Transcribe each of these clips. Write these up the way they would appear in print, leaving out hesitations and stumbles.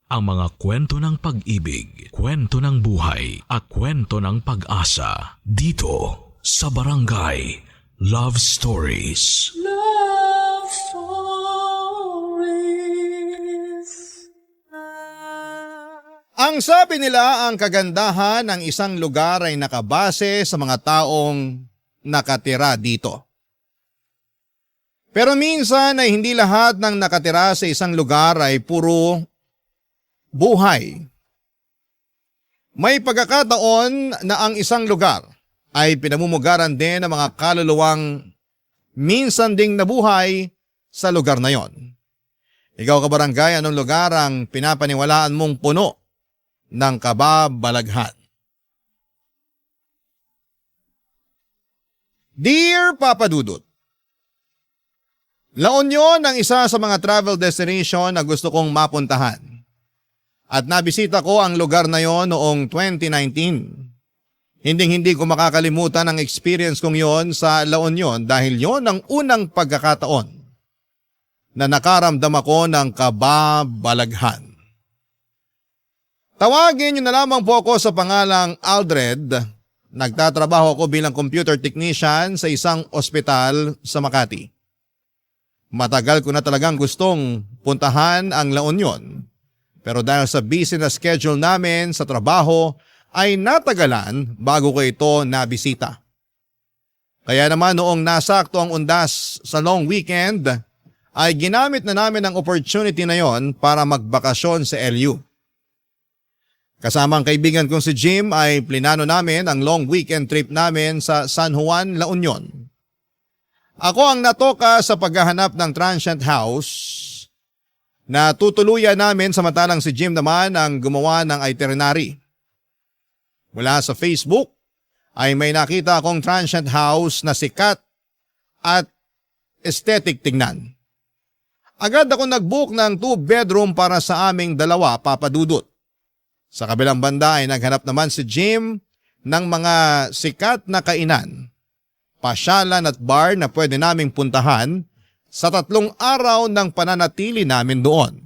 ang mga kwento ng pag-ibig, kwento ng buhay at kwento ng pag-asa dito sa Barangay Love Stories. Love Stories. Ang sabi nila, ang kagandahan ng isang lugar ay nakabase sa mga taong nakatira dito. Pero minsan ay hindi lahat ng nakatira sa isang lugar ay puro buhay. May pagkakataon na ang isang lugar ay pinamumugaran din ng mga kaluluwang minsan ding nabuhay sa lugar na yon. Ikaw kabarangay, anong lugar ang pinapaniwalaan mong puno ng kababalaghan? Dear Papa Dudut, La Union ang isa sa mga travel destination na gusto kong mapuntahan. At nabisita ko ang lugar na yon noong 2019. Hinding-hindi ko makakalimutan ang experience kong yon sa La Union dahil yon ang unang pagkakataon na nakaramdam ako ng kababalaghan. Tawagin niyo na lamang po ako sa pangalang Aldred. Nagtatrabaho ako bilang computer technician sa isang ospital sa Makati. Matagal ko na talagang gustong puntahan ang La Union. Pero dahil sa busy na schedule namin sa trabaho ay natagalan bago ko ito nabisita. Kaya naman noong nasakto ang undas sa long weekend ay ginamit na namin ang opportunity na yon para magbakasyon sa LU. Kasama ang kaibigan kong si Jim ay plinano namin ang long weekend trip namin sa San Juan, La Union. Ako ang natoka sa paghahanap ng transient house na tutuluyan namin samantalang si Jim naman ang gumawa ng itinerary. Mula sa Facebook ay may nakita akong transient house na sikat at aesthetic tingnan. Agad ako nag-book ng 2-bedroom para sa aming dalawa, Papa Dudut. Sa kabilang banda ay naghanap naman si Jim ng mga sikat na kainan, pasyalan at bar na pwede naming puntahan sa 3 araw ng pananatili namin doon.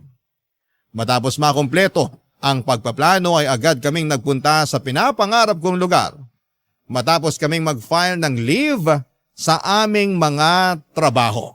Matapos makumpleto ang pagpaplano ay agad kaming nagpunta sa pinapangarap kong lugar matapos kaming mag-file ng leave sa aming mga trabaho.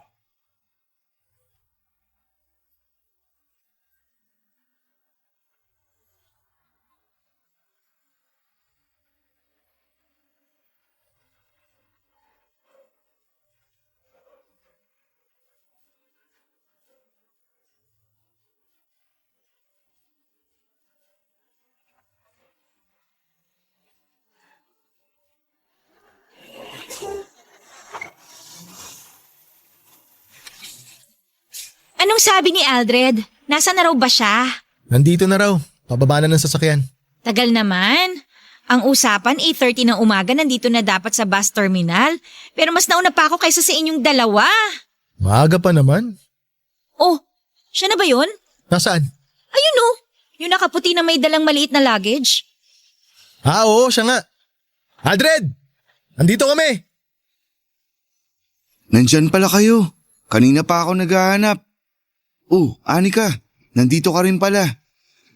Anong sabi ni Aldred? Nasaan na raw ba siya? Nandito na raw. Pababa na ng sasakyan. Tagal naman. Ang usapan, 8:30 ng umaga nandito na dapat sa bus terminal. Pero mas nauna pa ako kaysa sa inyong dalawa. Maaga pa naman. Oh, siya na ba yun? Nasaan? Ayun oh, yung nakaputi na may dalang maliit na luggage. Oo, siya nga. Aldred! Andito kami! Nandyan pala kayo. Kanina pa ako naghahanap. Oh, Anika, nandito ka rin pala.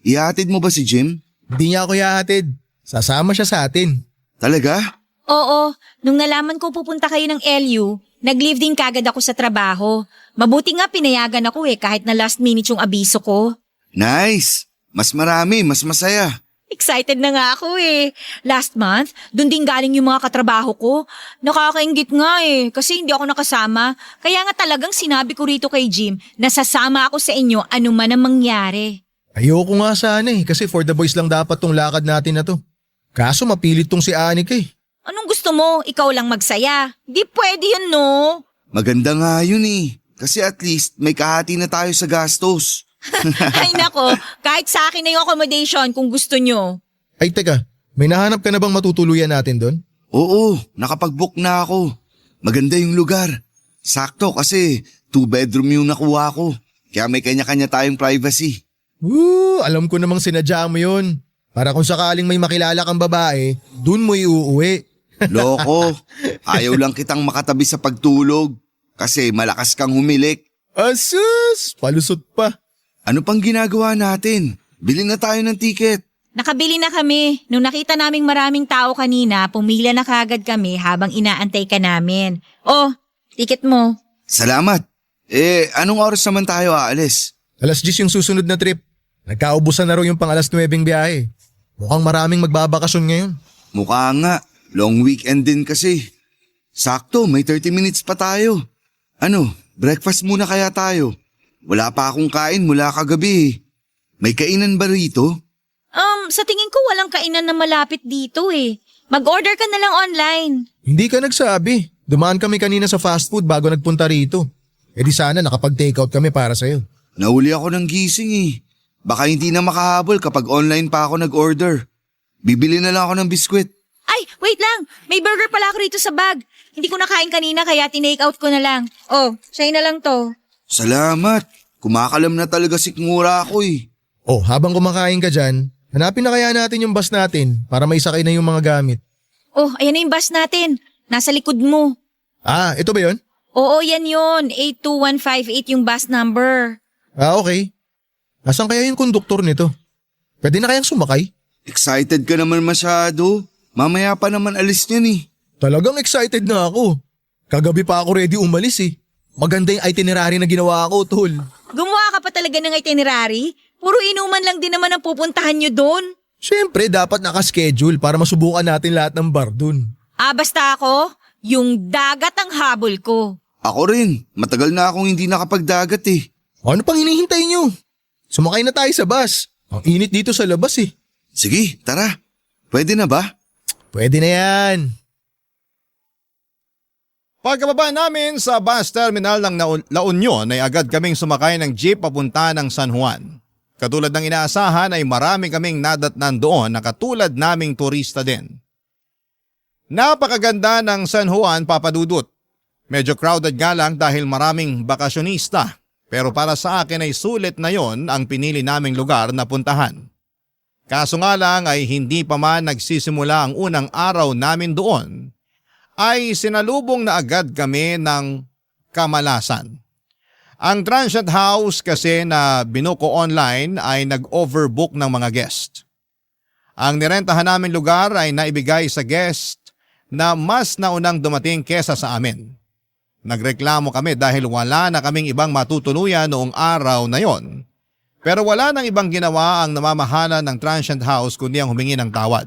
Ihahatid mo ba si Jim? Hindi niya ako ihahatid. Sasama siya sa atin. Talaga? Oo, nung nalaman ko pupunta kayo ng LU, nag-leave din kagad ako sa trabaho. Mabuti nga pinayagan ako kahit na last minute yung abiso ko. Nice! Mas marami, mas masaya. Excited na nga ako Last month, dun din galing yung mga katrabaho ko. Nakakaingit nga kasi hindi ako nakasama. Kaya nga talagang sinabi ko rito kay Jim na sasama ako sa inyo ano man ang mangyari. Ayoko nga sana kasi for the boys lang dapat tong lakad natin na to. Kaso mapilit tong si Anika Anong gusto mo? Ikaw lang magsaya. Di pwede yun no? Maganda nga yun kasi at least may kahati na tayo sa gastos. Ay nako, kahit sa akin na yung accommodation kung gusto nyo. Ay teka, may nahanap ka na bang matutuluyan natin doon? Oo, nakapag-book na ako. Maganda yung lugar. Sakto kasi 2-bedroom yung nakuha ko. Kaya may kanya-kanya tayong privacy. Alam ko namang sinadya mo yun. Para kung sakaling may makilala kang babae, dun mo iuuwi. Loko, ayaw lang kitang makatabi sa pagtulog kasi malakas kang humilik. Asus, palusot pa. Ano pang ginagawa natin? Bili na tayo ng ticket. Nakabili na kami. Nung nakita naming maraming tao kanina, pumila na kagad kami habang inaantay ka namin. Oh, ticket mo. Salamat. Anong oras naman tayo aalis? Alas 10 yung susunod na trip. Nagkaubusan na raw yung pang alas 9 biyahe. Mukhang maraming magbabakasyon ngayon. Mukha nga. Long weekend din kasi. Sakto, may 30 minutes pa tayo. Ano, breakfast muna kaya tayo? Wala pa akong kain mula kagabi. May kainan ba rito? Sa tingin ko walang kainan na malapit dito eh. Mag-order ka na lang online. Hindi ka nagsabi. Dumaan kami kanina sa fast food bago nagpunta rito. E di sana nakapag-takeout kami para sa'yo. Nahuli ako ng gising eh. Baka hindi na makahabol kapag online pa ako nag-order. Bibili na lang ako ng biskwit. Ay, wait lang. May burger pala ako rito sa bag. Hindi ko nakain kanina kaya tinake-out ko na lang. Oh, sa'yo na lang to. Salamat. Kumakalam na talaga sikmura ako eh. Oh, habang kumakain ka dyan, hanapin na kaya natin yung bus natin para maisakay na yung mga gamit. Oh, ayan na yung bus natin. Nasa likod mo. Ah, ito ba yun? Oo, yan yun. 82158 yung bus number. Ah, okay. Nasaan kaya yung konduktor nito? Pwede na kayang sumakay? Excited ka naman masyado. Mamaya pa naman alis niyan eh. Talagang excited na ako. Kagabi pa ako ready umalis eh. Maganda yung itinerary na ginawa ko, tol. Gumawa ka pa talaga ng itinerary? Puro inuman lang din naman ang pupuntahan nyo doon. Siyempre, dapat nakaschedule para masubukan natin lahat ng bar dun. Ah, basta ako, yung dagat ang habol ko. Ako rin. Matagal na akong hindi nakapagdagat eh. Ano pang hinihintay nyo? Sumakay na tayo sa bus. Ang init dito sa labas eh. Sige, tara. Pwede na ba? Pwede na yan. Pagkababa namin sa bus terminal ng La Union ay agad kaming sumakay ng jeep papunta ng San Juan. Katulad ng inaasahan ay marami kaming nadatnan doon na katulad naming turista din. Napakaganda ng San Juan, Papadudut. Medyo crowded nga lang dahil maraming bakasyonista. Pero para sa akin ay sulit na yon ang pinili naming lugar na puntahan. Kaso nga lang ay hindi pa man nagsisimula ang unang araw namin doon, ay sinalubong na agad kami ng kamalasan. Ang transient house kasi na binuko online ay nag-overbook ng mga guest. Ang nirentahan namin lugar ay naibigay sa guest na mas naunang dumating kesa sa amin. Nagreklamo kami dahil wala na kaming ibang matutuluyan noong araw na yon. Pero wala nang ibang ginawa ang namamahala ng transient house kundi ang humingi ng tawad.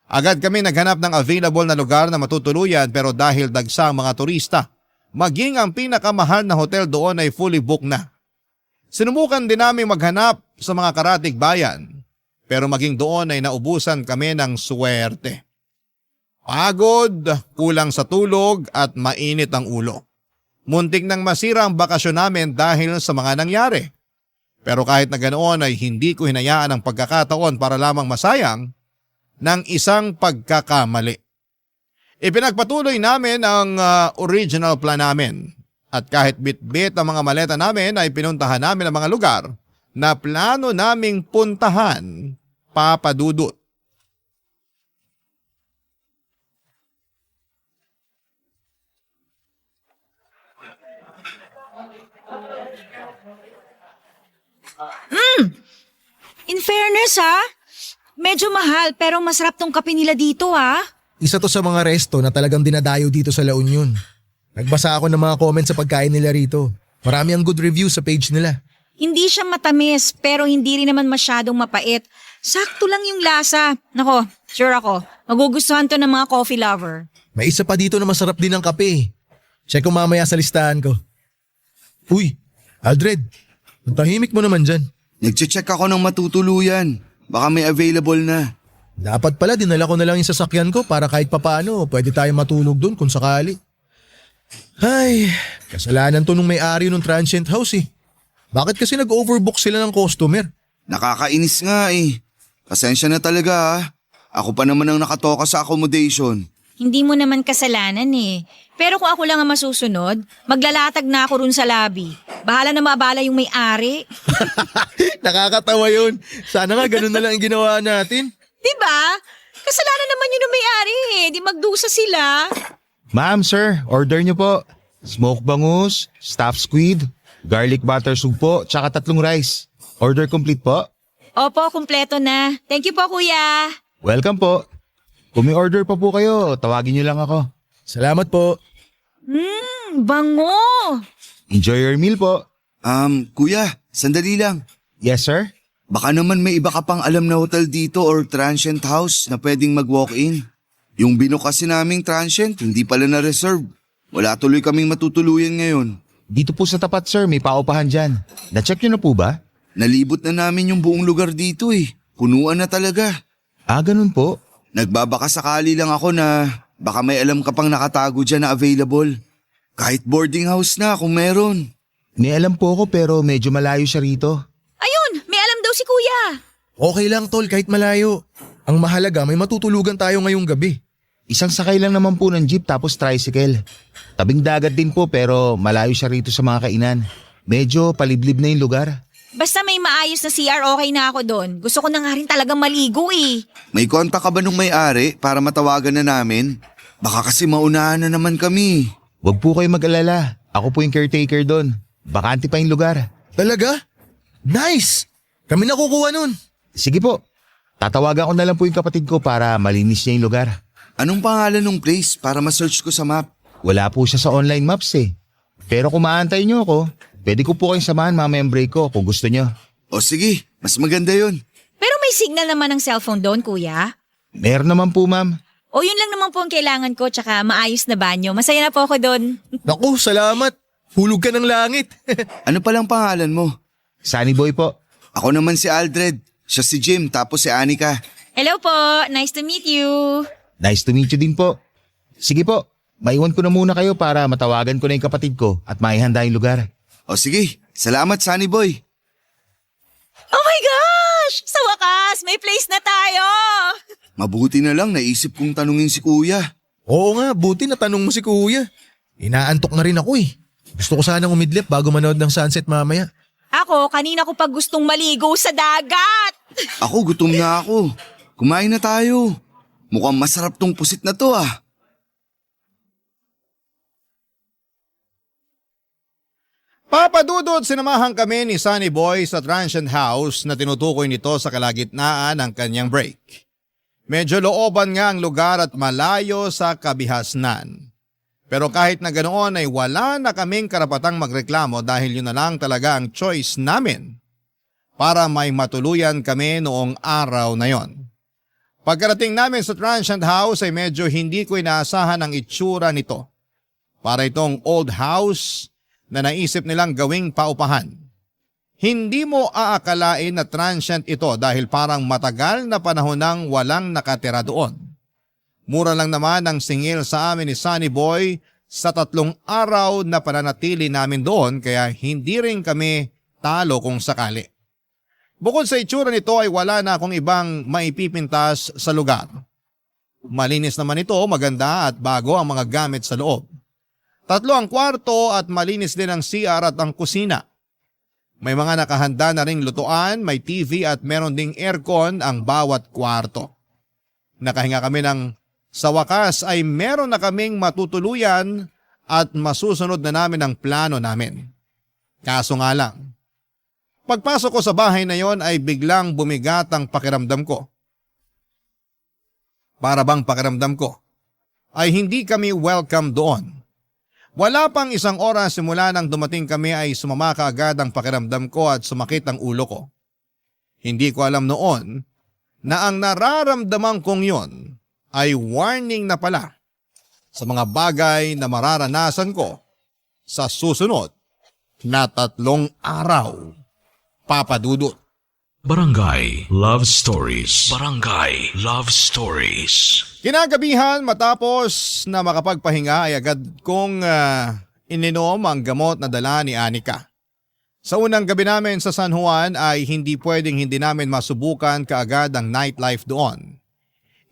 Agad kami naghanap ng available na lugar na matutuluyan pero dahil dagsang mga turista, maging ang pinakamahal na hotel doon ay fully booked na. Sinubukan din namin maghanap sa mga karatig bayan pero maging doon ay naubusan kami ng swerte. Pagod, kulang sa tulog at mainit ang ulo. Muntik nang masira ang bakasyon namin dahil sa mga nangyari. Pero kahit na ganoon ay hindi ko hinayaan ang pagkakataon para lamang masayang ng isang pagkakamali. Ipinagpatuloy namin ang original plan namin at kahit bit-bit ang mga maleta namin ay pinuntahan namin ang mga lugar na plano naming puntahan, Papadudut. In fairness medyo mahal pero masarap tong kape nila dito Isa to sa mga resto na talagang dinadayo dito sa La Union. Nagbasa ako ng mga comments sa pagkain nila rito. Marami ang good reviews sa page nila. Hindi siya matamis pero hindi rin naman masyadong mapait. Sakto lang yung lasa. Nako, sure ako. Magugustuhan to ng mga coffee lover. May isa pa dito na masarap din ang kape. Check ko mamaya sa listahan ko. Uy, Aldred, ang tahimik mo naman dyan. Nagche-check ako ng matutuluyan. Baka may available na. Dapat pala dinala ko na lang yung sasakyan ko para kahit papaano pwede tayo matulog dun kung sakali. Ay, kasalanan to nung may-ari ng transient house eh. Bakit kasi nag-overbook sila ng customer? Nakakainis nga eh. Pasensya na talaga. Ako pa naman ang nakatoka sa accommodation. Hindi mo naman kasalanan eh. Pero kung ako lang ang masusunod, maglalatag na ako run sa lobby. Bahala na maabala yung may-ari. Nakakatawa yun. Sana nga ganun na lang ang ginawa natin. Diba? Kasalanan naman yun ng may-ari eh. Di magdusa sila. Ma'am, sir, order niyo po. Smoked bangus, stuffed squid, garlic butter soup po, tsaka 3 rice. Order complete po. Opo, kumpleto na. Thank you po, kuya. Welcome po. Kung may order pa po kayo, tawagin niyo lang ako. Salamat po. Bango! Enjoy your meal po. Kuya, sandali lang. Yes, sir? Baka naman may iba ka pang alam na hotel dito or transient house na pwedeng mag-walk-in. Yung binook kasi naming transient, hindi pala na-reserve. Wala tuloy kaming matutuluyan ngayon. Dito po sa tapat, sir. May paupahan dyan. Na-check niyo na po ba? Nalibot na namin yung buong lugar dito eh. Punuan na talaga. Ah, ganun po. Nagbabaka sakali lang ako na baka may alam ka pang nakatago dyan na available. Kahit boarding house na kung meron. May alam po ako pero medyo malayo siya rito. Ayun, may alam daw si kuya. Okay lang tol kahit malayo. Ang mahalaga may matutulugan tayo ngayong gabi. Isang sakay lang naman po ng jeep tapos tricycle. Tabing dagat din po pero malayo siya rito sa mga kainan. Medyo paliblib na yung lugar. Basta may maayos na CR, okay na ako doon. Gusto ko na nga rin talagang maligo eh. May kontak ka ba nung may-ari para matawagan na namin? Baka kasi maunahan na naman kami. Huwag po kayo mag-alala. Ako po yung caretaker doon. Bakante pa yung lugar. Talaga? Nice! Kami na kukuha nun. Sige po. Tatawagan ko na lang po yung kapatid ko para malinis niya yung lugar. Anong pangalan ng place para ma-search ko sa map? Wala po siya sa online maps eh. Pero kung maantay niyo ako, pwede ko po kayong samahan mamaya ang break ko kung gusto niyo. O sige, mas maganda yon. Pero may signal naman ng cellphone doon, kuya. Meron naman po, ma'am. O yun lang naman po ang kailangan ko, tsaka maayos na banyo. Masaya na po ako doon. Naku, salamat. Hulog ka ng langit. Ano palang pangalan mo? Sunny Boy po. Ako naman si Aldred. Siya si Jim tapos si Anika. Hello po, nice to meet you. Nice to meet you din po. Sige po, maiwan ko na muna kayo para matawagan ko na yung kapatid ko at maihanda yung lugar. O sige, salamat Sunny Boy. Oh my gosh! Sa wakas, may place na tayo! Mabuti na lang naisip kong tanungin si kuya. Oo nga, buti na tanong mo si kuya. Inaantok na rin ako eh. Gusto ko sanang umidlip bago manood ng sunset mamaya. Ako, kanina ko pa gustong maligo sa dagat. Ako gutom na ako. Kumain na tayo. Mukhang masarap tong pusit na to ah. Papadudod, sinamahan kami ni Sunny Boy sa transient house na tinutukoy nito sa kalagitnaan ng kanyang break. Medyo looban nga ang lugar at malayo sa kabihasnan. Pero kahit na ganoon ay wala na kaming karapatang magreklamo dahil yun na lang talaga ang choice namin para may matuluyan kami noong araw na yon. Pagkarating namin sa transient house ay medyo hindi ko inaasahan ang itsura nito. Para itong old house na naisip nilang gawing paupahan. Hindi mo aakalain na transient ito dahil parang matagal na panahon nang walang nakatira doon. Mura lang naman ang singil sa amin ni Sunny Boy sa 3 araw na pananatili namin doon kaya hindi rin kami talo kung sakali. Bukod sa itsura nito ay wala na akong ibang maipipintas sa lugar. Malinis naman ito, maganda at bago ang mga gamit sa loob. 3 ang kwarto at malinis din ang CR at ang kusina. May mga nakahanda na ring lutuan, may TV at meron ding aircon ang bawat kwarto. Nakahinga kami ng sa wakas ay meron na kaming matutuluyan at masusunod na namin ang plano namin. Kaso nga lang, pagpasok ko sa bahay na yon ay biglang bumigat ang pakiramdam ko. Para bang pakiramdam ko ay hindi kami welcome doon. Wala pang 1 oras simula nang dumating kami ay sumama kaagad ang pakiramdam ko at sumakit ang ulo ko. Hindi ko alam noon na ang nararamdaman kong yon ay warning na pala sa mga bagay na mararanasan ko sa susunod na 3 araw. Papadudot. Barangay Love Stories. Barangay Love Stories. Kinagabihan matapos na makapagpahinga ay agad kong ininom ang gamot na dala ni Anika. Sa unang gabi namin sa San Juan ay hindi pwedeng hindi namin masubukan kaagad ang nightlife doon.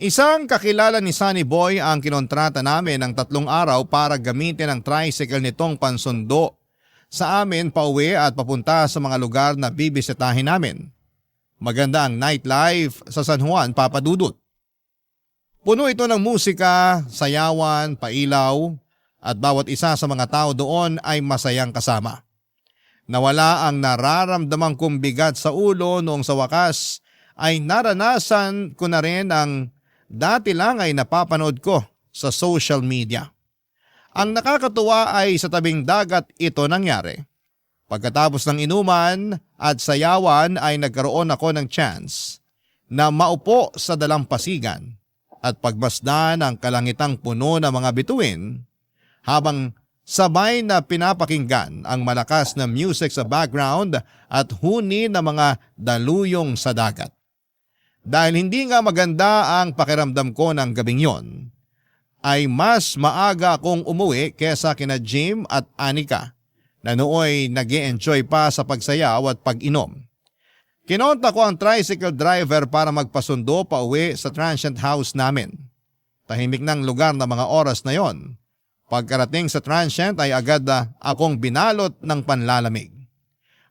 Isang kakilala ni Sunny Boy ang kinontrata namin ng 3 araw para gamitin ang tricycle nitong pansundo sa amin pauwi at papunta sa mga lugar na bibisitahin namin. Maganda ang nightlife sa San Juan, Papadudot. Puno ito ng musika, sayawan, pailaw at bawat isa sa mga tao doon ay masayang kasama. Nawala ang nararamdamang kong bigat sa ulo noong sa wakas ay naranasan ko na rin ang dati lang ay napapanood ko sa social media. Ang nakakatuwa ay sa tabing dagat ito nangyari. Pagkatapos ng inuman at sayawan ay nagkaroon ako ng chance na maupo sa dalampasigan at pagmasdan ang kalangitang puno ng mga bituin habang sabay na pinapakinggan ang malakas na music sa background at huni ng mga daluyong sa dagat. Dahil hindi nga maganda ang pakiramdam ko ng gabing yon, ay mas maaga akong umuwi kesa kina Jim at Anika na nooy nag-e-enjoy pa sa pagsayaw at pag-inom. Kinonta ko ang tricycle driver para magpasundo pa uwi sa transient house namin. Tahimik ng lugar na mga oras na yon. Pagkarating sa transient ay agad akong binalot ng panlalamig.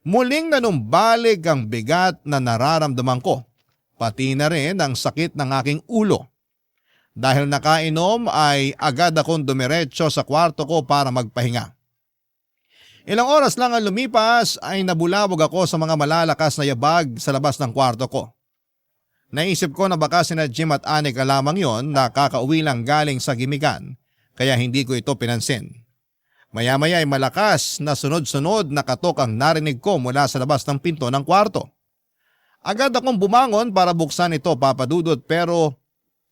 Muling nanumbalik ang bigat na nararamdaman ko, pati na rin ang sakit ng aking ulo. Dahil nakainom ay agad akong dumiretso sa kwarto ko para magpahinga. Ilang oras lang ang lumipas ay nabulabog ako sa mga malalakas na yabag sa labas ng kwarto ko. Naisip ko na baka sina Jim at Anika lamang yon na kakauwi lang galing sa gimikan. Kaya hindi ko ito pinansin. Maya-maya ay malakas na sunod-sunod na katok ang narinig ko mula sa labas ng pinto ng kwarto. Agad akong bumangon para buksan ito, Papa Dudut, pero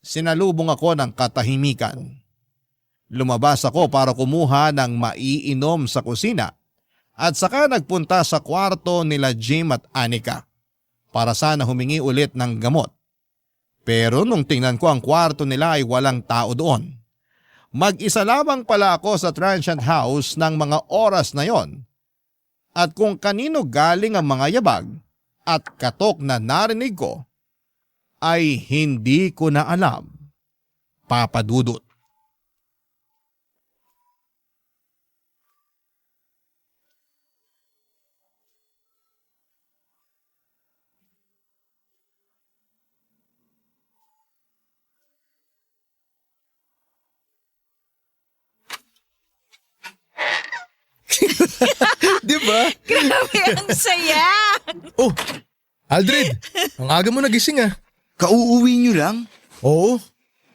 sinalubong ako ng katahimikan. Lumabas ako para kumuha ng maiinom sa kusina at saka nagpunta sa kwarto nila Jim at Anika para sana humingi ulit ng gamot. Pero nung tingnan ko ang kwarto nila ay walang tao doon. Mag-isa lamang pala ako sa transient house ng mga oras na yon. At kung kanino galing ang mga yabag at katok na narinig ko, ay hindi ko na alam, Papa Dudut. Di ba? Grabe, ang saya! Oh, Aldred, ang aga mo nagising ah. Kauuwi nyo lang? Oo,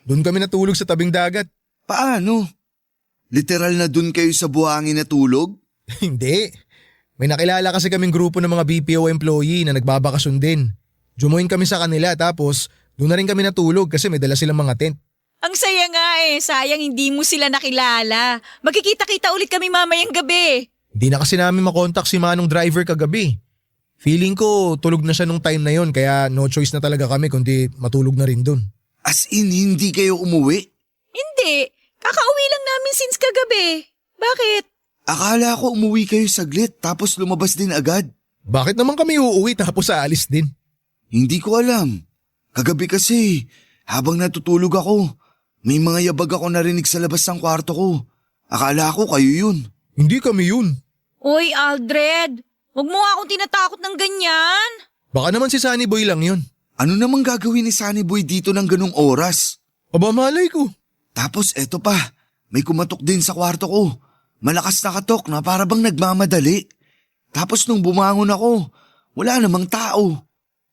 doon kami natulog sa tabing dagat. Paano? Literal na dun kayo sa buhangin natulog? Hindi. May nakilala kasi kaming grupo ng mga BPO employee na nagbabakasyon din. Jumoin kami sa kanila tapos doon na rin kami natulog kasi may dala silang mga tent. Ang saya nga sayang hindi mo sila nakilala. Magkikita-kita ulit kami mamayang gabi. Hindi na kasi namin makontak si Manong driver kagabi. Feeling ko tulog na siya nung time na yon kaya no choice na talaga kami kundi matulog na rin dun. As in, hindi kayo umuwi? Hindi, kakauwi lang namin since kagabi. Bakit? Akala ko umuwi kayo saglit tapos lumabas din agad. Bakit naman kami uuwi tapos aalis din? Hindi ko alam. Kagabi kasi, habang natutulog ako, may mga yabag ako narinig sa labas ng kwarto ko. Akala ko kayo yun. Hindi kami yun. Uy, Aldred, huwag mo akong tinatakot ng ganyan. Baka naman si Sunny Boy lang yun. Ano namang gagawin ni Sunny Boy dito ng ganung oras? Aba malay ko. Tapos eto pa, may kumatok din sa kwarto ko. Malakas na katok na para bang nagmamadali. Tapos nung bumangon ako, wala namang tao.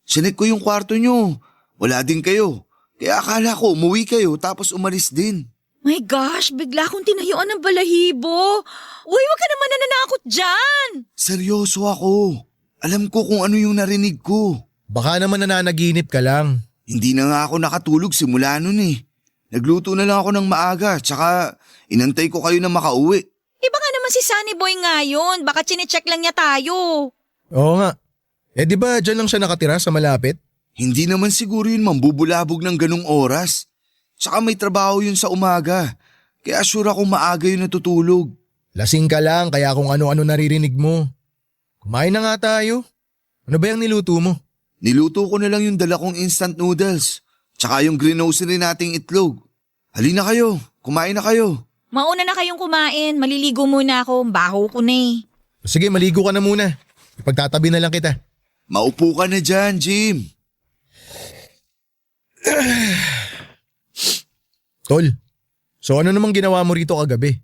Sinek ko yung kwarto nyo. Wala din kayo. Kaya akala ko umuwi kayo tapos umalis din. My gosh, bigla akong tinayuan ng balahibo. Uy, wag ka naman nananakot dyan. Seryoso ako. Alam ko kung ano yung narinig ko. Baka naman nananaginip ka lang. Hindi na nga ako nakatulog simula nun eh. Nagluto na lang ako ng maaga tsaka inantay ko kayo na makauwi. Baka naman si Sunny Boy ngayon. Baka chinecheck lang niya tayo. Oo nga. Di ba dyan lang siya nakatira sa malapit? Hindi naman siguro yun mambubulabog ng ganung oras. Tsaka may trabaho yun sa umaga. Kaya sure akong maaga yun natutulog. Lasing ka lang kaya kung ano-ano naririnig mo. Kumain na nga tayo. Ano ba yung niluto mo? Niluto ko na lang yung dala kong instant noodles. Tsaka yung greenosity nating itlog. Halina kayo, kumain na kayo. Mauna na kayong kumain. Maliligo muna ako. Baho ko na eh. Sige, maligo ka na muna. Ipagtatabi na lang kita. Maupo ka na dyan, Jim. Tol, so ano namang ginawa mo rito kagabi?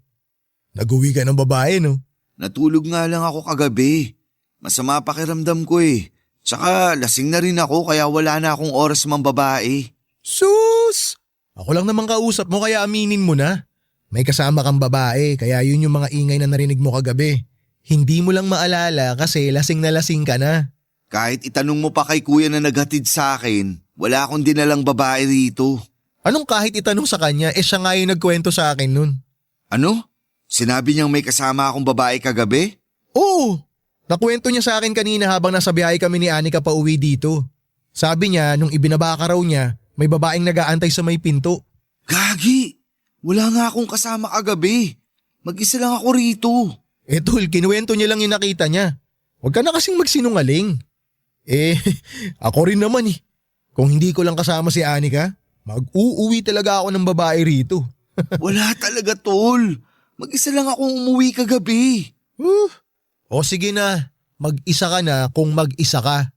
Nag-uwi ka ng babae, no? Natulog nga lang ako kagabi. Masama pakiramdam ko eh. Tsaka lasing na rin ako kaya wala na akong oras mambabae. Sus! Ako lang naman kausap mo kaya aminin mo na. May kasama kang babae kaya yun yung mga ingay na narinig mo kagabi. Hindi mo lang maalala kasi lasing na lasing ka na. Kahit itanong mo pa kay kuya na naghatid sa akin, wala akong dinalang babae rito. Anong kahit itanong sa kanya, siya nga yung nagkwento sa akin nun. Ano? Sinabi niyang may kasama akong babae kagabi? Oo! Nakwento niya sa akin kanina habang nasa biyahe kami ni Anika pa uwi dito. Sabi niya nung ibinaba ka raw niya, may babaeng nag-aantay sa may pinto. Gagi! Wala nga akong kasama kagabi. Mag-isa lang ako rito. Tol, kinuwento niya lang yung nakita niya. Huwag ka na kasing magsinungaling. Ako rin naman eh. Kung hindi ko lang kasama si Anika, mag-uuwi talaga ako ng babae rito. Wala talaga, tol. Mag-isa lang akong umuwi kagabi. O sige na, mag-isa ka na kung mag-isa ka.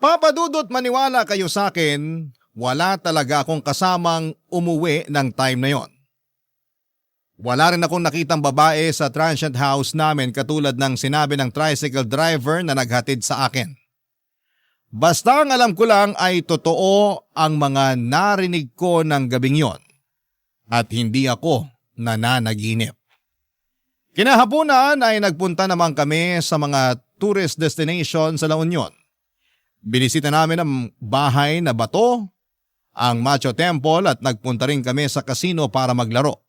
Papadudot maniwala kayo sa akin, wala talaga akong kasamang umuwi ng time na yon. Wala rin akong nakitang babae sa transient house namin katulad ng sinabi ng tricycle driver na naghatid sa akin. Basta ang alam ko lang ay totoo ang mga narinig ko ng gabing yon at hindi ako nananaginip. Kinahaponan ay nagpunta naman kami sa mga tourist destination sa La Union. Binisita namin ang bahay na bato, ang Macho Temple at nagpunta rin kami sa casino para maglaro.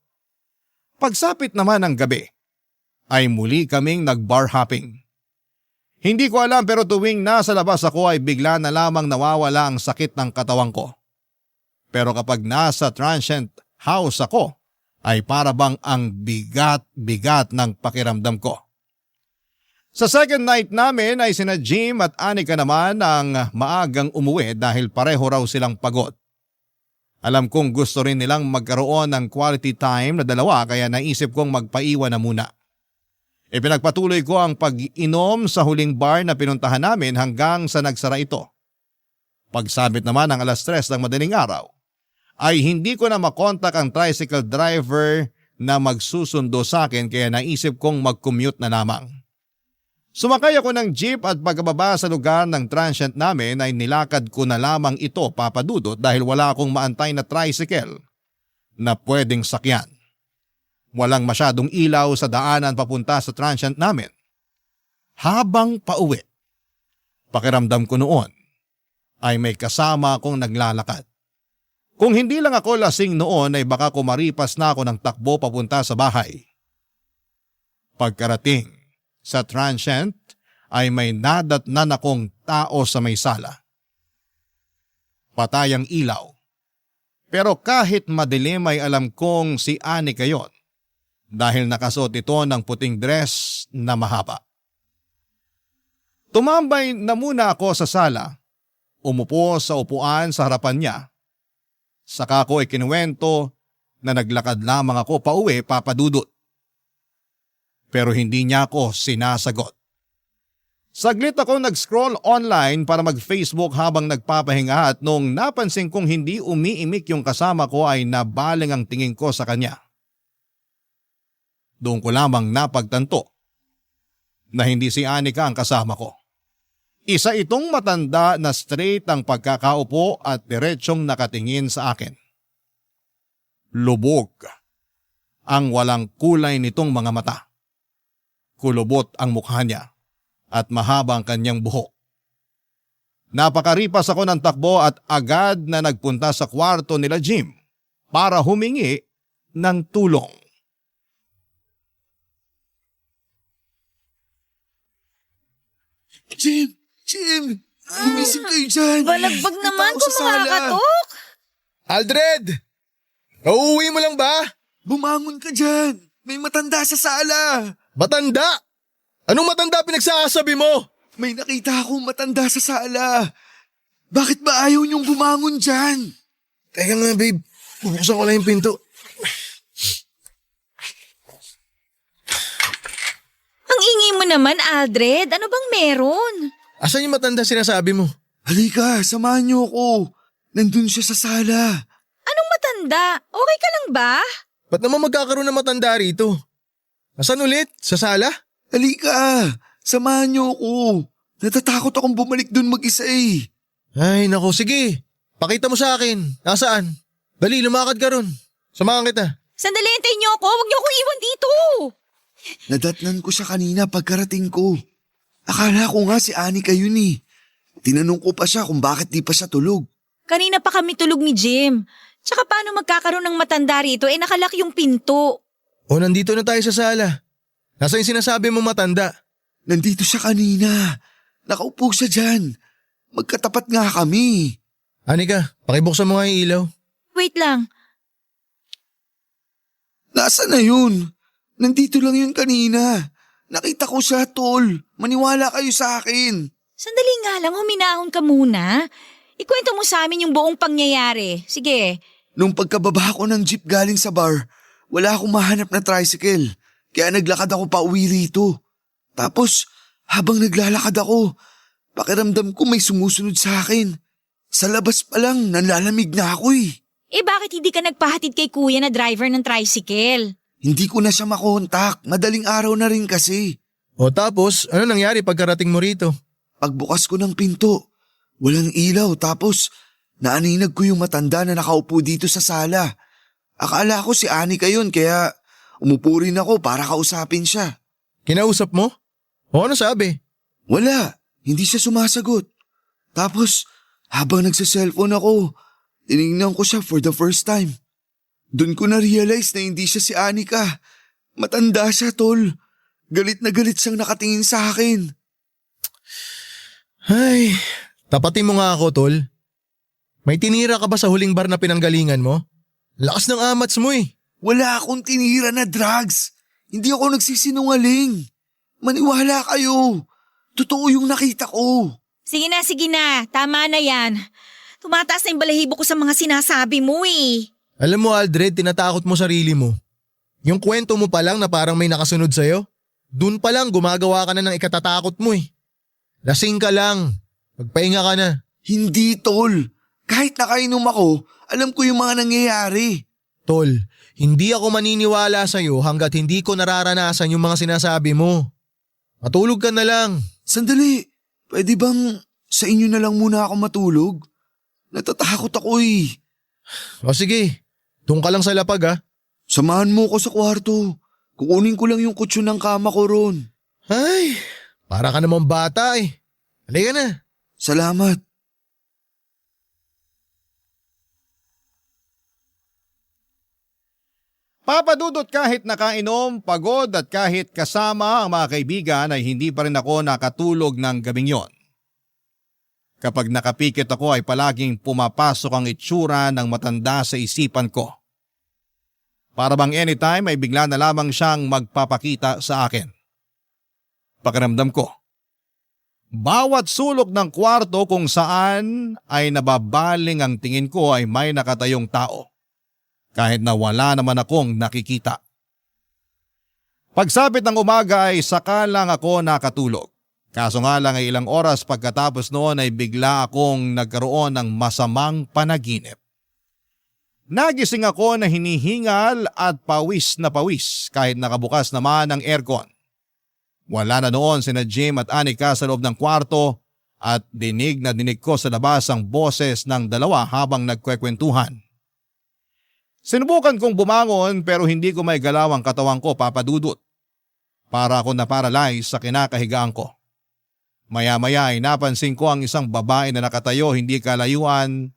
Pagsapit naman ng gabi, ay muli kaming nag-bar hopping. Hindi ko alam pero tuwing nasa labas ako ay bigla na lamang nawawala ang sakit ng katawan ko. Pero kapag nasa transient house ako, ay para bang ang bigat-bigat ng pakiramdam ko. Sa second night namin ay sina Jim at Anika naman ang maagang umuwi dahil pareho raw silang pagod. Alam kong gusto rin nilang magkaroon ng quality time na dalawa kaya naisip kong magpaiwan na muna. Ipinagpatuloy ko ang pag-inom sa huling bar na pinuntahan namin hanggang sa nagsara ito. Pagsabit naman ng 3:00 ng madaling araw, ay hindi ko na makontak ang tricycle driver na magsusundo sa akin kaya naisip kong mag-commute na lamang. Sumakay ako ng jeep at pagkababa sa lugar ng transient namin ay nilakad ko na lamang ito papadudot dahil wala akong maantay na tricycle na pwedeng sakyan. Walang masyadong ilaw sa daanan papunta sa transient namin. Habang pauwi, pakiramdam ko noon ay may kasama akong naglalakad. Kung hindi lang ako lasing noon ay baka kumaripas na ako ng takbo papunta sa bahay. Pagkarating sa transient ay may nadatnan akong tao sa may sala. Patay ang ilaw. Pero kahit madilim ay alam kong si Anika yon dahil nakasuot ito ng puting dress na mahaba. Tumambay na muna ako sa sala, umupo sa upuan sa harapan niya. Saka ko ikinuwento na naglakad lamang ako pauwi papadudot. Pero hindi niya ako sinasagot. Saglit ako nag-scroll online para mag-Facebook habang nagpapahinga at nung napansin kong hindi umiimik yung kasama ko ay nabaling ang tingin ko sa kanya. Doon ko lamang napagtanto na hindi si Anika ang kasama ko. Isa itong matanda na straight ang pagkakaupo at diretsyong nakatingin sa akin. Lubog ang walang kulay nitong mga mata. Kulubot ang mukha niya at mahaba ang kanyang buhok. Napakaripas ako ng takbo at agad na nagpunta sa kwarto nila Jim para humingi ng tulong. Jim! Gumising kayo dyan! Balagbag naman May tao kung sa sala. makakatok. Aldred! Nauuwi mo lang ba? Bumangon ka dyan! May matanda sa sala! Matanda? Anong matanda pinagsasabi mo? May nakita akong matanda sa sala! Bakit ba ayaw niyong bumangon dyan? Teka nga babe, bubuksan ko lang yung pinto. Ang ingay mo naman, Aldred. Ano bang meron? Asan yung matanda sinasabi mo? Halika, samahan niyo ako. Nandun siya sa sala. Anong matanda? Okay ka lang ba? Ba't naman magkakaroon ng matanda rito? Asan ulit? Sa sala? Halika, samahan niyo ako. Natatakot akong bumalik dun mag-isa eh. Ay nako, sige. Pakita mo sa akin. Nasaan? Dali, lumakad ka ron. Samahan kita. Sandali, hintayin niyo ako. Huwag niyo ako iwan dito. Nadatnan ko siya kanina pagkarating ko. Akala ko nga si Anika yun eh. Tinanong ko pa siya kung bakit di pa siya tulog. Kanina pa kami tulog ni Jim. Tsaka paano magkakaroon ng matanda rito? Nakalak yung pinto. O nandito na tayo sa sala. Nasaan yung sinasabi mo matanda? Nandito siya kanina. Nakaupo siya dyan. Magkatapat nga kami. Anika, pakibuksan mo nga yung ilaw. Wait lang. Nasaan na yun? Nandito lang yun kanina. Nakita ko siya, tol. Maniwala kayo sa akin. Sandali nga lang, huminahon ka muna. Ikwento mo sa amin yung buong pangyayari. Sige. Nung pagkababa ko ng jeep galing sa bar, wala akong mahanap na tricycle. Kaya naglakad ako pa uwi rito. Tapos, habang naglalakad ako, pakiramdam ko may sumusunod sa akin. Sa labas pa lang, nanlalamig na ako eh. Bakit hindi ka nagpahatid kay kuya na driver ng tricycle? Hindi ko na siya makontak. Madaling araw na rin kasi. O tapos, ano nangyari pagkarating mo rito? Pagbukas ko ng pinto, walang ilaw tapos naaninag ko yung matanda na nakaupo dito sa sala. Akala ko si Anika yun kaya umupo rin ako para kausapin siya. Kinausap mo? O ano sabi? Wala, hindi siya sumasagot. Tapos habang nagsa-cellphone ako, tinignan ko siya for the first time. Doon ko na-realize na hindi siya si Anika. Matanda siya, tol. Galit na galit siyang nakatingin sa akin. Ay, tapatin mo nga ako, tol. May tinira ka ba sa huling bar na pinanggalingan mo? Lakas ng amats mo eh. Wala akong tinira na drugs. Hindi ako nagsisinungaling. Maniwala kayo. Totoo yung nakita ko. Sige na. Tama na yan. Tumataas na yung balahibo ko sa mga sinasabi mo eh. Alam mo, Aldred, tinatakot mo sarili mo. Yung kwento mo pa lang na parang may nakasunod sa'yo, dun pa lang gumagawa ka na ng ikatatakot mo eh. Lasing ka lang. Magpahinga ka na. Hindi, tol. Kahit nakainom ako, alam ko yung mga nangyayari. Tol, hindi ako maniniwala sa'yo hanggat hindi ko nararanasan yung mga sinasabi mo. Matulog ka na lang. Sandali, pwede bang sa inyo na lang muna ako matulog? Natatakot ako eh. O sige, doon ka lang sa lapag ha. Samahan mo ko sa kwarto. Kukunin ko lang yung kutsyon ng kama ko ron. Ay, para ka namang bata eh. Halika na. Salamat. Papadudot kahit nakainom, pagod at kahit kasama ang mga kaibigan ay hindi pa rin ako nakatulog ng gabing yon. Kapag nakapikit ako ay palaging pumapasok ang itsura ng matanda sa isipan ko. Para bang anytime ay bigla na lamang siyang magpapakita sa akin. Pakiramdam ko, bawat sulok ng kwarto kung saan ay nababaling ang tingin ko ay may nakatayong tao. Kahit na wala naman akong nakikita. Pagsapit ng umaga ay saka lang ako nakatulog. Kaso nga lang ay ilang oras pagkatapos noon ay bigla akong nagkaroon ng masamang panaginip. Nagising ako na hinihingal at pawis na pawis kahit nakabukas naman ang aircon. Wala na noon sina Jim at Anika sa loob ng kwarto at dinig na dinig ko sa labas ang boses ng dalawa habang nagkwekwentuhan. Sinubukan kong bumangon pero hindi ko may galaw ang katawan ko, papadudot. Para ako na-paralyze sa kinakahigaan ko. Maya-maya ay napansin ko ang isang babae na nakatayo hindi kalayuan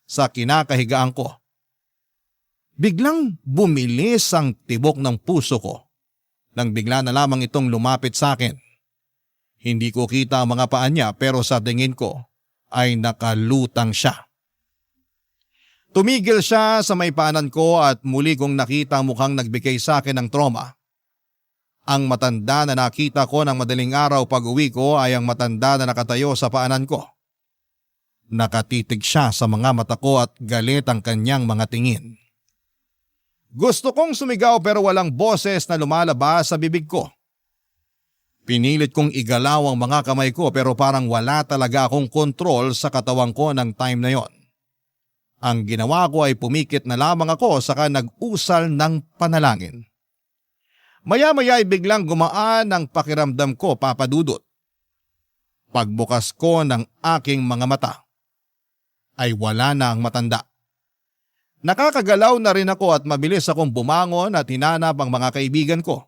sa kinakahigaan ko. Biglang bumilis ang tibok ng puso ko nang bigla na lamang itong lumapit sa akin. Hindi ko kita ang mga paa niya pero sa tingin ko ay nakalutang siya. Tumigil siya sa may paanan ko at muli kong nakita ang mukhang nagbigay sa akin ng trauma. Ang matanda na nakita ko ng madaling araw pag-uwi ko ay ang matanda na nakatayo sa paanan ko. Nakatitig siya sa mga mata ko at galit ang kanyang mga tingin. Gusto kong sumigaw pero walang boses na lumalabas sa bibig ko. Pinilit kong igalaw ang mga kamay ko pero parang wala talaga akong kontrol sa katawan ko ng time na yon. Ang ginawa ko ay pumikit na lamang ako saka nag-usal ng panalangin. Maya-maya ay biglang gumaan ang pakiramdam ko, Papa Dudut. Pagbukas ko ng aking mga mata, ay wala na ang matanda. Nakakagalaw na rin ako at mabilis akong bumangon at hinanap ang mga kaibigan ko.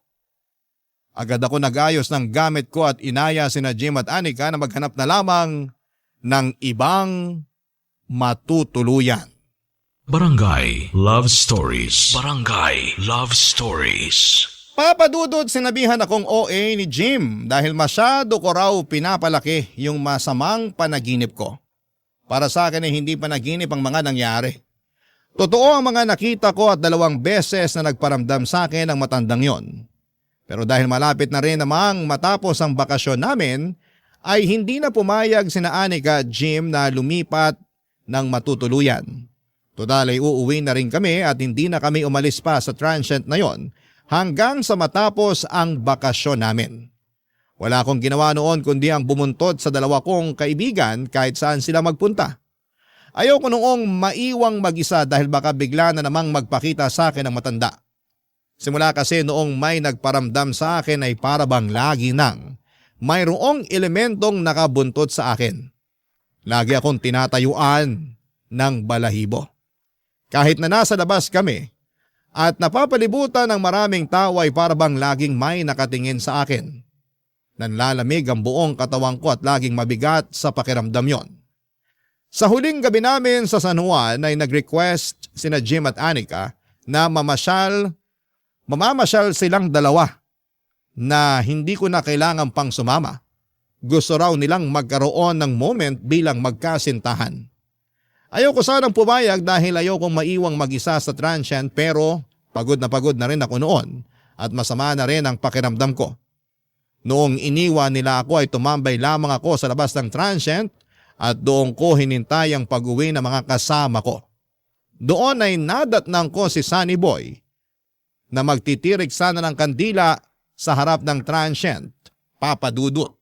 Agad ako nagayos ng gamit ko at inaya sina Jim at Anika na maghanap na lamang ng ibang matutuluyan. Barangay Love Stories. Barangay Love Stories. Papa Dudut, sinabihan akong OA ni Jim dahil masyado ko raw pinapalaki yung masamang panaginip ko. Para sa akin ay hindi panaginip ang mga nangyari. Totoo ang mga nakita ko at 2 beses na nagparamdam sa akin ang matandang yon. Pero dahil malapit na rin namang matapos ang bakasyon namin, ay hindi na pumayag sina Anika at Jim na lumipat ng matutuluyan. Total ay uuwi na rin kami at hindi na kami umalis pa sa transient na yon hanggang sa matapos ang bakasyon namin. Wala akong ginawa noon kundi ang bumuntod sa 2 kong kaibigan kahit saan sila magpunta. Ayaw ko noong maiwang mag-isa dahil baka bigla na namang magpakita sa akin ang matanda. Simula kasi noong may nagparamdam sa akin ay para bang lagi nang mayroong elementong nakabuntot sa akin. Lagi akong tinatayuan ng balahibo. Kahit na nasa labas kami at napapalibutan ng maraming tao ay para bang laging may nakatingin sa akin. Nanlalamig ang buong katawan ko at laging mabigat sa pakiramdam yon. Sa huling gabi namin sa San Juan ay nag-request sina Jim at Anika na mamamasyal silang 2 na hindi ko na kailangan pang sumama. Gusto raw nilang magkaroon ng moment bilang magkasintahan. Ayaw ko sanang pumayag dahil ayaw kong maiwang mag-isa sa transient pero pagod na rin ako noon at masama na rin ang pakiramdam ko. Noong iniwan nila ako ay tumambay lamang ako sa labas ng transient at doon ko hinintay ang pag-uwi ng mga kasama ko. Doon ay nadatnang ko si Sunny Boy na magtitirik sana ng kandila sa harap ng transient, Papa Dudut.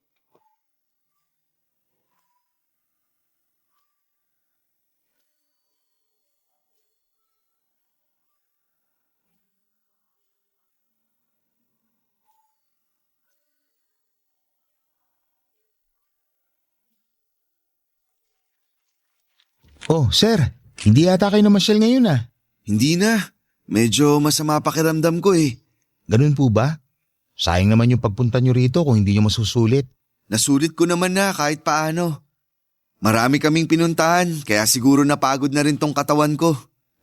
Oh, sir, hindi yata kayo namasyal ngayon ah. Hindi na. Medyo masama pakiramdam ko eh. Ganun po ba? Sayang naman yung pagpunta nyo rito kung hindi nyo masusulit. Nasulit ko naman na kahit paano. Marami kaming pinuntahan kaya siguro napagod na rin tong katawan ko.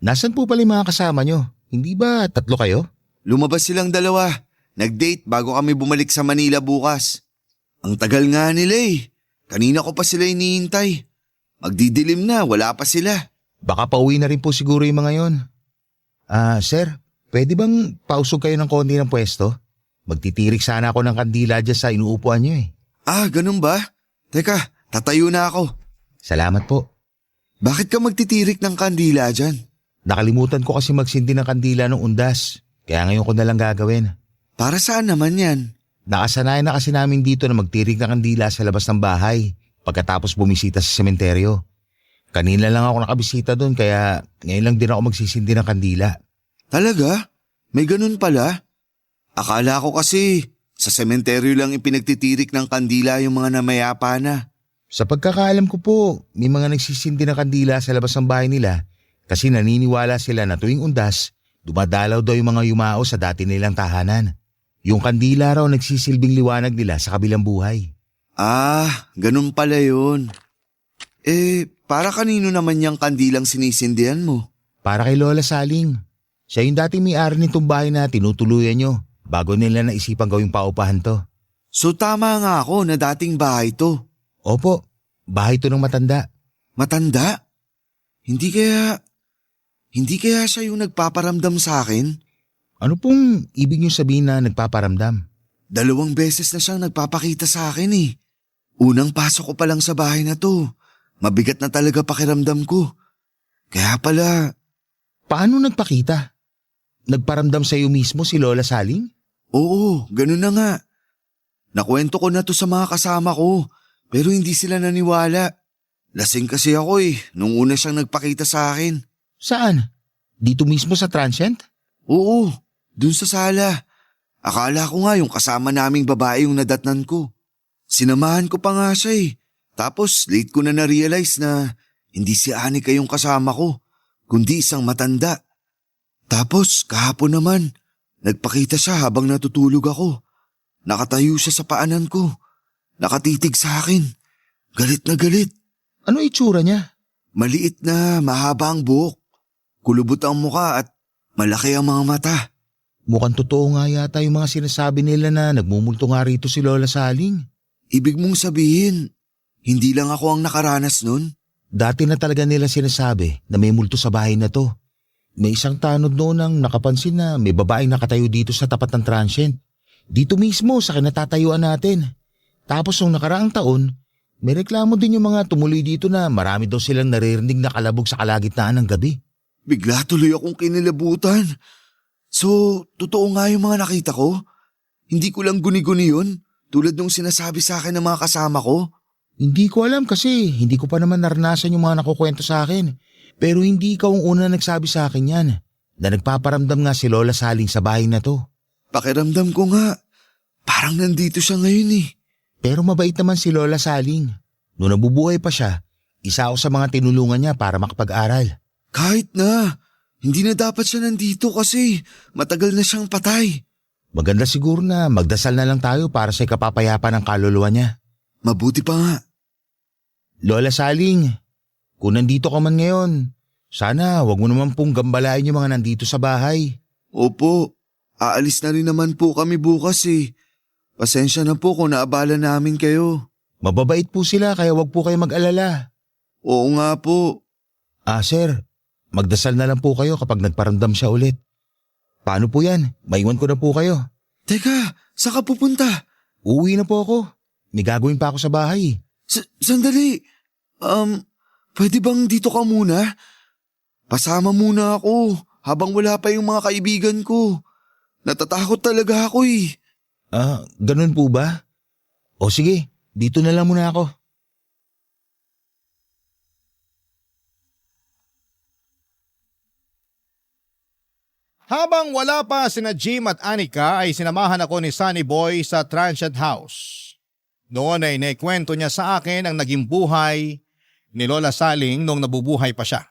Nasaan po pala yung mga kasama nyo? Hindi ba 3 kayo? Lumabas silang 2. Nag-date bago kami bumalik sa Manila bukas. Ang tagal nga nila eh. Kanina ko pa sila hinihintay. Magdidilim na, wala pa sila. Baka pauwi na rin po siguro yung mga yon. Sir, pwede bang pausog kayo ng konti ng pwesto? Magtitirik sana ako ng kandila dyan sa inuupuan nyo eh. Ganun ba? Teka, tatayo na ako. Salamat po. Bakit ka magtitirik ng kandila dyan? Nakalimutan ko kasi magsindi ng kandila ng undas. Kaya ngayon ko na lang gagawin. Para saan naman yan? Nakasanayan na kasi namin dito na magtirik ng kandila sa labas ng bahay pagkatapos bumisita sa sementeryo. Kanina lang ako nakabisita doon kaya ngayon lang din ako magsisindi ng kandila. Talaga? May ganun pala? Akala ko kasi sa sementeryo lang ipinagtitirik ng kandila yung mga namayapa na. Sa pagkakaalam ko po, may mga nagsisindi ng kandila sa labas ng bahay nila kasi naniniwala sila na tuwing undas, dumadalaw daw yung mga yumao sa dati nilang tahanan. Yung kandila raw nagsisilbing liwanag nila sa kabilang buhay. Ganun pala yun. Para kanino naman yung kandilang sinisindihan mo? Para kay Lola Saling. Siya yung dating may-ari nitong bahay na tinutuluyan nyo bago nila naisipang gawing paupahan to. So tama nga ako na dating bahay to. Opo, bahay to ng matanda. Matanda? Hindi kaya siya yung nagpaparamdam sa akin? Ano pong ibig nyo sabihin na nagpaparamdam? 2 beses na siyang nagpapakita sa akin eh. Unang pasok ko pa lang sa bahay na to. Mabigat na talaga pakiramdam ko. Kaya pala... Paano nagpakita? Nagparamdam sa iyo mismo si Lola Saling? Oo, ganun na nga. Nakwento ko na to sa mga kasama ko, pero hindi sila naniwala. Lasing kasi ako nung una siyang nagpakita sa akin. Saan? Dito mismo sa transient? Oo, dun sa sala. Akala ko nga yung kasama naming babae yung nadatnan ko. Sinamahan ko pa nga siya. Tapos late ko na na-realize na hindi si Anika yung kasama ko, kundi isang matanda. Tapos kahapon naman, nagpakita siya habang natutulog ako. Nakatayo siya sa paanan ko. Nakatitig sa akin. Galit na galit. Ano itsura niya? Maliit na mahaba ang buhok. Kulubot ang muka at malaki ang mga mata. Mukhang totoo nga yata yung mga sinasabi nila na nagmumulto nga rito si Lola Saling. Ibig mong sabihin, hindi lang ako ang nakaranas nun? Dati na talaga nila sinasabi na may multo sa bahay na to. May isang tanod noon ang nakapansin na may babaeng nakatayo dito sa tapat ng transient. Dito mismo sa kinatatayuan natin. Tapos nung nakaraang taon, may reklamo din yung mga tumuloy dito na marami daw silang naririnig na kalabog sa kalagitnaan ng gabi. Bigla tuloy akong kinilabutan. So, totoo nga yung mga nakita ko? Hindi ko lang guni-guni yun, tulad nung sinasabi sa akin ng mga kasama ko? Hindi ko alam kasi hindi ko pa naman naranasan yung mga nakukwento sa akin. Pero hindi ikaw ang una nagsabi sa akin yan, na nagpaparamdam nga si Lola Saling sa bahay na to. Pakiramdam ko nga, parang nandito siya ngayon. Pero mabait naman si Lola Saling. Noong nabubuhay pa siya, isa ako sa mga tinulungan niya para makapag-aral. Kahit na, hindi na dapat siya nandito kasi matagal na siyang patay. Maganda siguro na magdasal na lang tayo para sa kapapayapa ng kaluluwa niya. Mabuti pa nga. Lola Saling, kung nandito ka man ngayon, sana wag mo naman pong gambalain yung mga nandito sa bahay. Opo, aalis na rin naman po kami bukas. Pasensya na po kung naabala namin kayo. Mababait po sila kaya wag po kayo mag-alala. Oo nga po. Sir, magdasal na lang po kayo kapag nagparamdam siya ulit. Paano po yan? Maiwan ko na po kayo. Teka, saan ka pupunta? Uuwi na po ako. May gagawin pa ako sa bahay. Sandali. Pwede bang dito ka muna? Pasama muna ako habang wala pa yung mga kaibigan ko. Natatakot talaga ako. Ganun po ba? O sige, dito na lang muna ako. Habang wala pa sina Jim at Anika ay sinamahan ako ni Sunny Boy sa transient house. Noon ay naikwento niya sa akin ang naging buhay ni Lola Saling nung nabubuhay pa siya.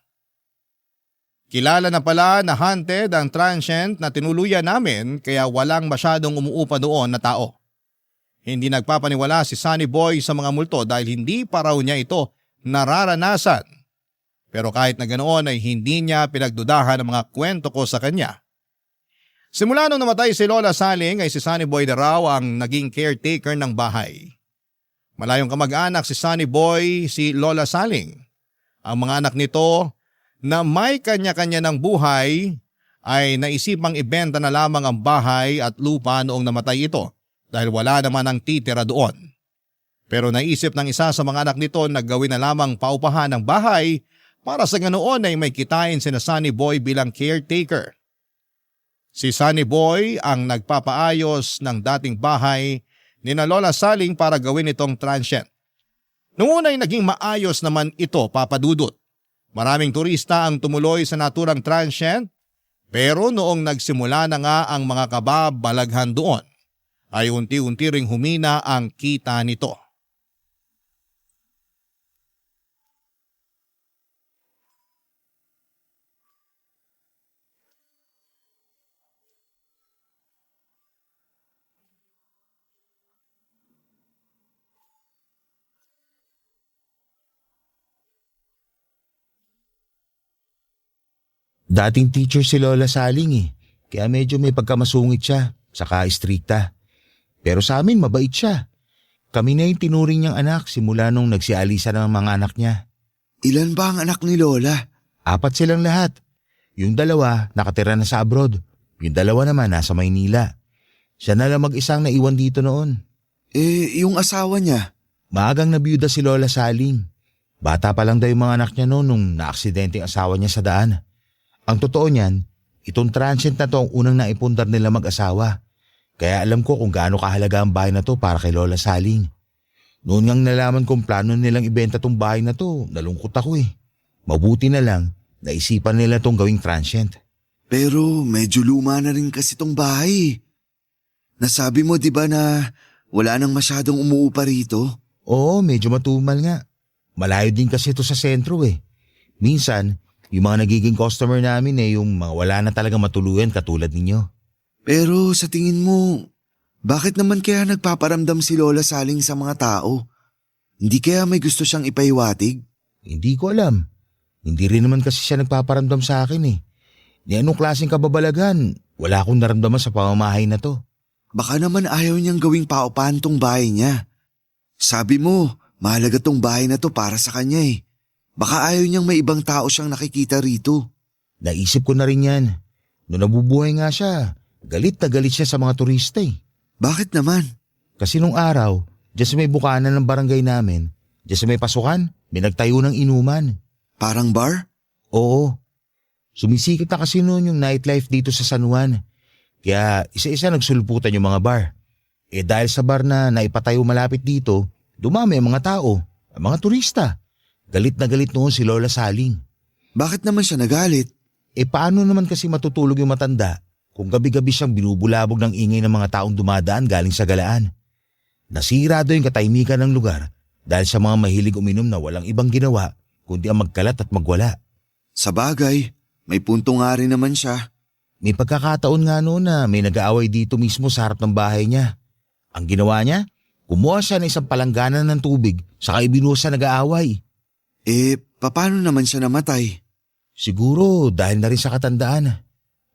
Kilala na pala na haunted ang transient na tinuluyan namin kaya walang masyadong umuupa doon na tao. Hindi nagpapaniwala si Sunny Boy sa mga multo dahil hindi pa raw niya ito nararanasan. Pero kahit na ganoon ay hindi niya pinagdudahan ang mga kwento ko sa kanya. Simula nung namatay si Lola Saling ay si Sunny Boy na raw ang naging caretaker ng bahay. Malayong kamag-anak si Sunny Boy, si Lola Saling. Ang mga anak nito na may kanya-kanya ng buhay ay naisipang ibenta na lamang ang bahay at lupa noong namatay ito dahil wala naman ang titira doon. Pero naisip ng isa sa mga anak nito na gawin na lamang paupahan ng bahay para sa ganoon ay may kitain sina Sunny Boy bilang caretaker. Si Sunny Boy ang nagpapaayos ng dating bahay ni na Lola Saling para gawin itong transient. Noong una ay naging maayos naman ito, Papa Dudut. Maraming turista ang tumuloy sa naturang transient, pero noong nagsimula na nga ang mga kababalaghan doon, ay unti-unti ring humina ang kita nito. Dating teacher si Lola Saling kaya medyo may pagkamasungit siya, saka istrikta. Pero sa amin mabait siya. Kami na yung tinuring niyang anak simula nung nagsialisa ng mga anak niya. Ilan ba ang anak ni Lola? 4 silang lahat. Yung 2 nakatira na sa abroad. Yung 2 naman nasa Maynila. Siya na lang mag-isang naiwan dito noon. Yung asawa niya? Maagang nabiyuda si Lola Saling. Bata pa lang daw yung mga anak niya noon nung naaksidente ang asawa niya sa daan. Ang totoo niyan, itong transient na to ang unang naipundar nila mag-asawa. Kaya alam ko kung gaano kahalaga ang bahay na to para kay Lola Saling. Noon ngang nalaman kong plano nilang ibenta tong bahay na to, nalungkot ako eh. Mabuti na lang, naisipan nila tong gawing transient. Pero medyo luma na rin kasi tong bahay. Nasabi mo 'di ba na wala nang masyadong umuupa rito? Oo, medyo matumal nga. Malayo din kasi ito sa sentro eh. Minsan, yung mga nagiging customer namin yung mga wala na talaga matuluyan katulad ninyo. Pero sa tingin mo, bakit naman kaya nagpaparamdam si Lola Saling sa mga tao? Hindi kaya may gusto siyang ipaiwatig? Hindi ko alam. Hindi rin naman kasi siya nagpaparamdam sa akin eh. Ni anong klaseng kababalagan, wala akong naramdaman sa pamamahay na to. Baka naman ayaw niyang gawing paupahan tong bahay niya. Sabi mo, mahalaga tong bahay na to para sa kanya eh. Baka ayaw niyang may ibang tao siyang nakikita rito. Naisip ko na rin yan. Noong nabubuhay nga siya, galit na galit siya sa mga turista eh. Bakit naman? Kasi nung araw, dyan sa may bukana ng barangay namin, dyan sa may pasukan, may nagtayo ng inuman. Parang bar? Oo. Sumisikip na kasi noon yung nightlife dito sa San Juan. Kaya isa-isa nagsulputan yung mga bar. Dahil sa bar na naipatayo malapit dito, dumami ang mga tao, ang mga turista. Galit na galit noon si Lola Saling. Bakit naman siya nagalit? Paano naman kasi matutulog yung matanda kung gabi-gabi siyang binubulabog ng ingay ng mga taong dumadaan galing sa galaan? Nasira daw yung katahimikan ng lugar dahil sa mga mahilig uminom na walang ibang ginawa kundi ang magkalat at magwala. Sa bagay, may punto nga rin naman siya. May pagkakataon nga noon na may nag-aaway dito mismo sa harap ng bahay niya. Ang ginawa niya, kumuha siya ng isang palangganan ng tubig saka ibinuhos sa nag-aaway. Paano naman siya namatay? Siguro dahil na rin sa katandaan.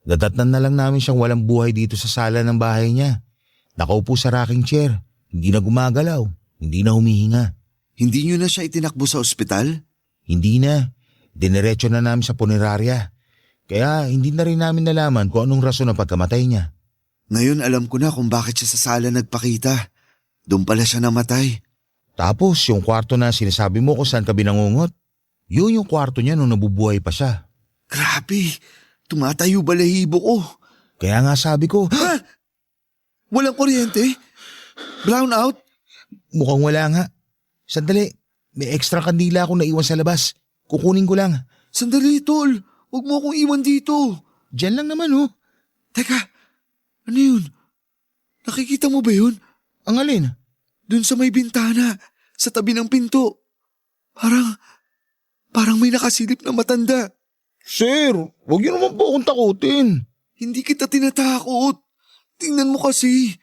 Dadatnan na lang namin siyang walang buhay dito sa sala ng bahay niya. Nakaupo sa rocking chair, hindi na gumagalaw, hindi na humihinga. Hindi niyo na siya itinakbo sa ospital? Hindi na, diniretso na namin sa punerarya. Kaya hindi na rin namin nalaman kung anong rason ng pagkamatay niya. Ngayon alam ko na kung bakit siya sa sala nagpakita. Doon pala siya namatay. Tapos yung kwarto na sinasabi mo kung saan ka binangungot, yun yung kwarto niya nung nabubuhay pa siya. Grabe, tumatayo balahibo ko. Kaya nga sabi ko, Ha? Walang kuryente? Brown out? mukhang wala nga. Sandali, may extra kandila akong naiwan sa labas. Kukunin ko lang. Sandali, tol. Huwag mo akong iwan dito. Diyan lang naman oh. Teka, ano yun? Nakikita mo ba yun? Ang alin? Doon sa may bintana, sa tabi ng pinto. Parang may nakasilip na matanda. Sir, huwag niyo naman po akong takutin. Hindi kita tinatakot. Tingnan mo kasi.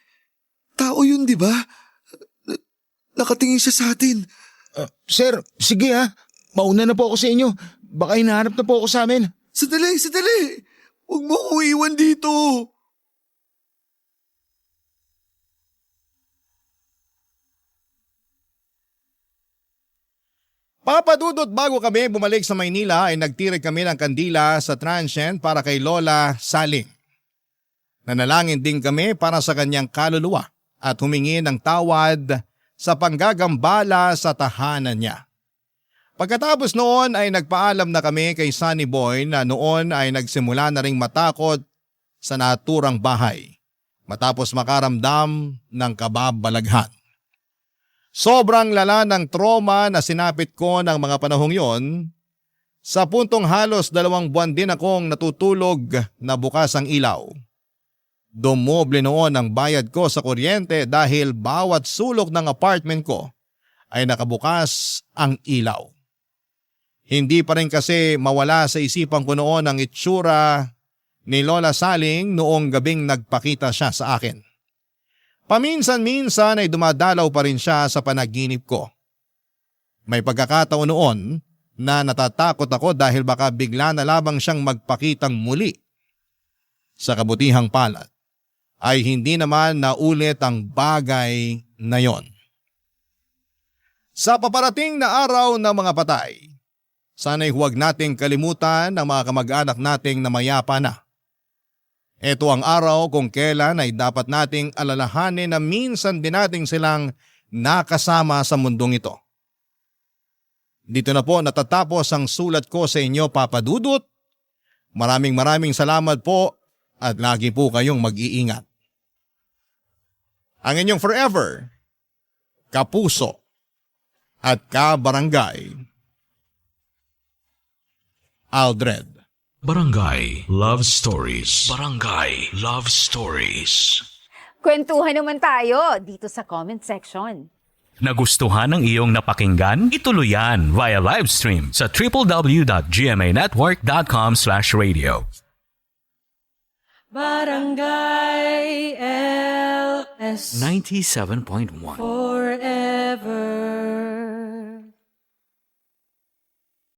Tao yun, di ba? Nakatingin siya sa atin. Sir, sige ha. Mauna na po ako sa inyo. Baka hinahanap na po ako sa amin. Sandali! Huwag mo akong iwan dito. Papadudot bago kami bumalik sa Maynila ay nagtirik kami ng kandila sa transient para kay Lola Saling. Nanalangin din kami para sa kanyang kaluluwa at humingi ng tawad sa panggagambala sa tahanan niya. Pagkatapos noon ay nagpaalam na kami kay Sunny Boy na noon ay nagsimula na ring matakot sa naturang bahay matapos makaramdam ng kababalaghan. Sobrang lala ng trauma na sinapit ko ng mga panahong yon, sa puntong halos 2 buwan din akong natutulog na bukas ang ilaw. Dumoble noon ang bayad ko sa kuryente dahil bawat sulok ng apartment ko ay nakabukas ang ilaw. Hindi pa rin kasi mawala sa isipan ko noon ang itsura ni Lola Saling noong gabing nagpakita siya sa akin. Paminsan-minsan ay dumadalaw pa rin siya sa panaginip ko. May pagkakataon noon na natatakot ako dahil baka bigla na lamang siyang magpakitang muli. Sa kabutihang palad ay hindi naman naulit ang bagay na yon. Sa paparating na araw ng mga patay, sana'y huwag nating kalimutan ang mga kamag-anak nating namayapa na. Ito ang araw kung kailan ay dapat nating alalahanin na minsan din nating silang nakasama sa mundong ito. Dito na po natatapos ang sulat ko sa inyo, Papa Dudut. Maraming salamat po at lagi po kayong mag-iingat. ang inyong forever, kapuso, at kabarangay, Aldred. Barangay Love Stories. Barangay Love Stories. Kwentuhan naman tayo dito sa comment section. Nagustuhan ng iyong napakinggan? Ituloy yan via live stream sa www.gmanetwork.com/radio. Barangay LS 97.1 forever.